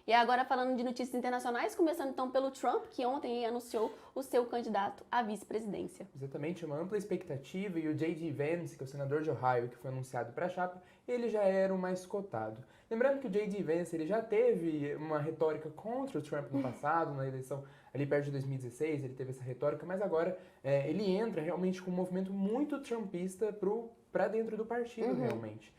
E agora falando de notícias internacionais, começando então pelo Trump, que ontem anunciou o seu candidato à vice-presidência. Exatamente, uma ampla expectativa, e o J.D. Vance, que é o senador de Ohio, que foi anunciado para a chapa, ele já era o mais cotado. Lembrando que o J.D. Vance ele já teve uma retórica contra o Trump no passado, na eleição ali perto de 2016, ele teve essa retórica, mas agora ele entra realmente com um movimento muito trumpista para dentro do partido, realmente.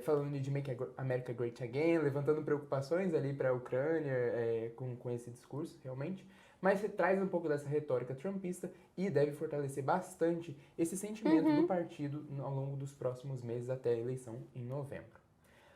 Falando de Make America Great Again, levantando preocupações ali para a Ucrânia com esse discurso, realmente. Mas traz um pouco dessa retórica trumpista e deve fortalecer bastante esse sentimento do partido ao longo dos próximos meses até a eleição em novembro.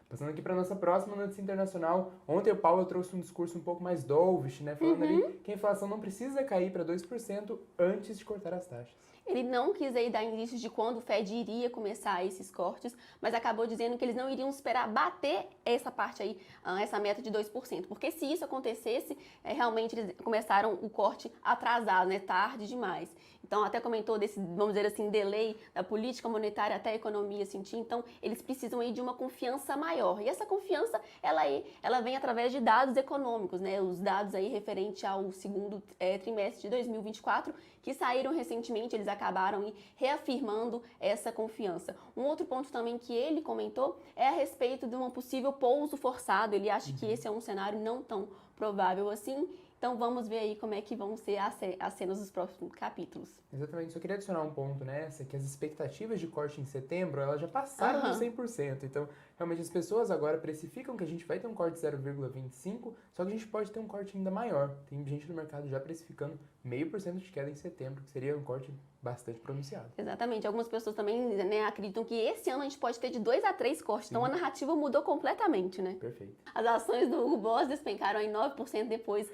Passando aqui para nossa próxima notícia internacional, ontem o Powell trouxe um discurso um pouco mais dovish, né, falando ali que a inflação não precisa cair para 2% antes de cortar as taxas. Ele não quis aí dar indícios de quando o Fed iria começar esses cortes, mas acabou dizendo que eles não iriam esperar bater essa parte aí, essa meta de 2%. Porque se isso acontecesse, realmente eles começaram o corte atrasado, né, tarde demais. Então até comentou desse, vamos dizer assim, delay da política monetária até a economia sentir. Então eles precisam aí de uma confiança maior. E essa confiança, ela vem através de dados econômicos, né, os dados aí referente ao segundo trimestre de 2024, que saíram recentemente, eles acabaram reafirmando essa confiança. Um outro ponto também que ele comentou é a respeito de um possível pouso forçado. Ele acha que esse é um cenário não tão provável assim. Então vamos ver aí como é que vão ser as cenas dos próximos capítulos. Exatamente, só queria adicionar um ponto nessa, que as expectativas de corte em setembro, elas já passaram dos 100%, então realmente as pessoas agora precificam que a gente vai ter um corte de 0,25, só que a gente pode ter um corte ainda maior. Tem gente no mercado já precificando 0,5% de queda em setembro, que seria um corte bastante pronunciado. Exatamente, algumas pessoas também, né, acreditam que esse ano a gente pode ter de 2 a 3 cortes, então a narrativa mudou completamente, né? Perfeito. As ações do Hugo Boss despencaram em 9% depois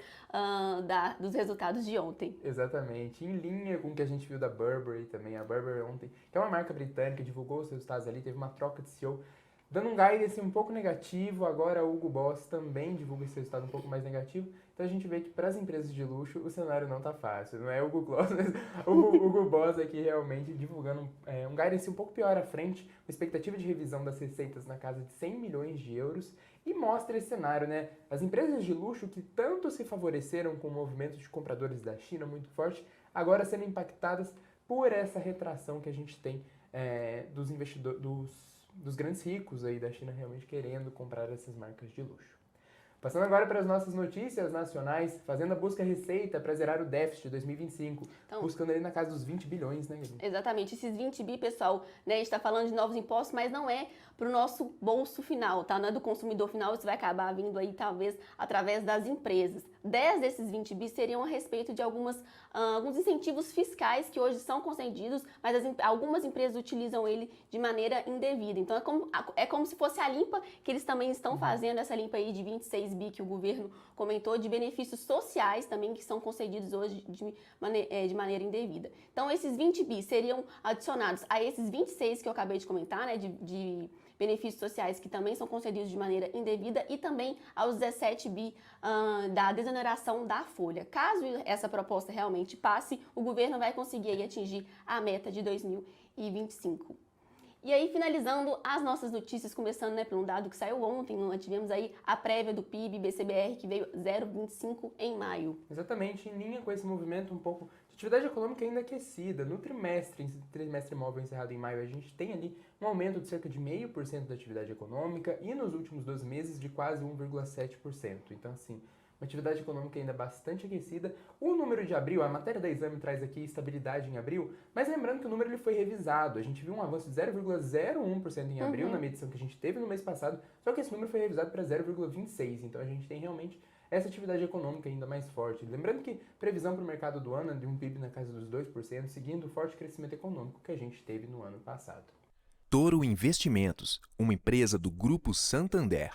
dos resultados de ontem. Exatamente, em linha com o que a gente viu da Burberry também. A Burberry ontem, que é uma marca britânica, divulgou os resultados ali, teve uma troca de CEO, dando um guidance um pouco negativo. Agora o Hugo Boss também divulga esse resultado um pouco mais negativo. Então a gente vê que para as empresas de luxo o cenário não tá fácil. Não é o Hugo Boss, mas o Hugo Boss aqui realmente divulgando um guidance um pouco pior à frente, com expectativa de revisão das receitas na casa de 100 milhões de euros. E mostra esse cenário, né? As empresas de luxo que tanto se favoreceram com o movimento de compradores da China muito forte, agora sendo impactadas por essa retração que a gente tem dos investidores, dos grandes ricos aí da China realmente querendo comprar essas marcas de luxo. Passando agora para as nossas notícias nacionais, Fazenda busca receita para zerar o déficit de 2025, então, buscando ali na casa dos 20 bilhões, né, Gabi? Exatamente, esses 20 bi, pessoal, né, a gente está falando de novos impostos, mas não é para o nosso bolso final, tá? Não é do consumidor final, isso vai acabar vindo aí, talvez, através das empresas. 10 desses 20 bi seriam a respeito de alguns incentivos fiscais que hoje são concedidos, mas algumas empresas utilizam ele de maneira indevida. Então, é como se fosse a limpa que eles também estão fazendo, essa limpa aí de 26 bi que o governo comentou, de benefícios sociais também que são concedidos hoje de maneira indevida. Então, esses 20 bi seriam adicionados a esses 26 que eu acabei de comentar, né, de benefícios sociais que também são concedidos de maneira indevida, e também aos 17 bi da desoneração da folha. Caso essa proposta realmente passe, o governo vai conseguir aí atingir a meta de 2025. E aí, finalizando as nossas notícias, começando, né, por um dado que saiu ontem, nós tivemos aí a prévia do PIB BCBR, que veio 0,25 em maio. Exatamente, em linha com esse movimento um pouco de atividade econômica ainda aquecida. No trimestre móvel encerrado em maio, a gente tem ali um aumento de cerca de 0,5% da atividade econômica e nos últimos 12 meses de quase 1,7%. Então, assim, uma atividade econômica ainda bastante aquecida. O número de abril, a matéria da Exame traz aqui estabilidade em abril, mas lembrando que o número ele foi revisado. A gente viu um avanço de 0,01% em abril na medição que a gente teve no mês passado, só que esse número foi revisado para 0,26%. Então a gente tem realmente essa atividade econômica ainda mais forte. Lembrando que previsão para o mercado do ano é de um PIB na casa dos 2%, seguindo o forte crescimento econômico que a gente teve no ano passado. Toro Investimentos, uma empresa do Grupo Santander.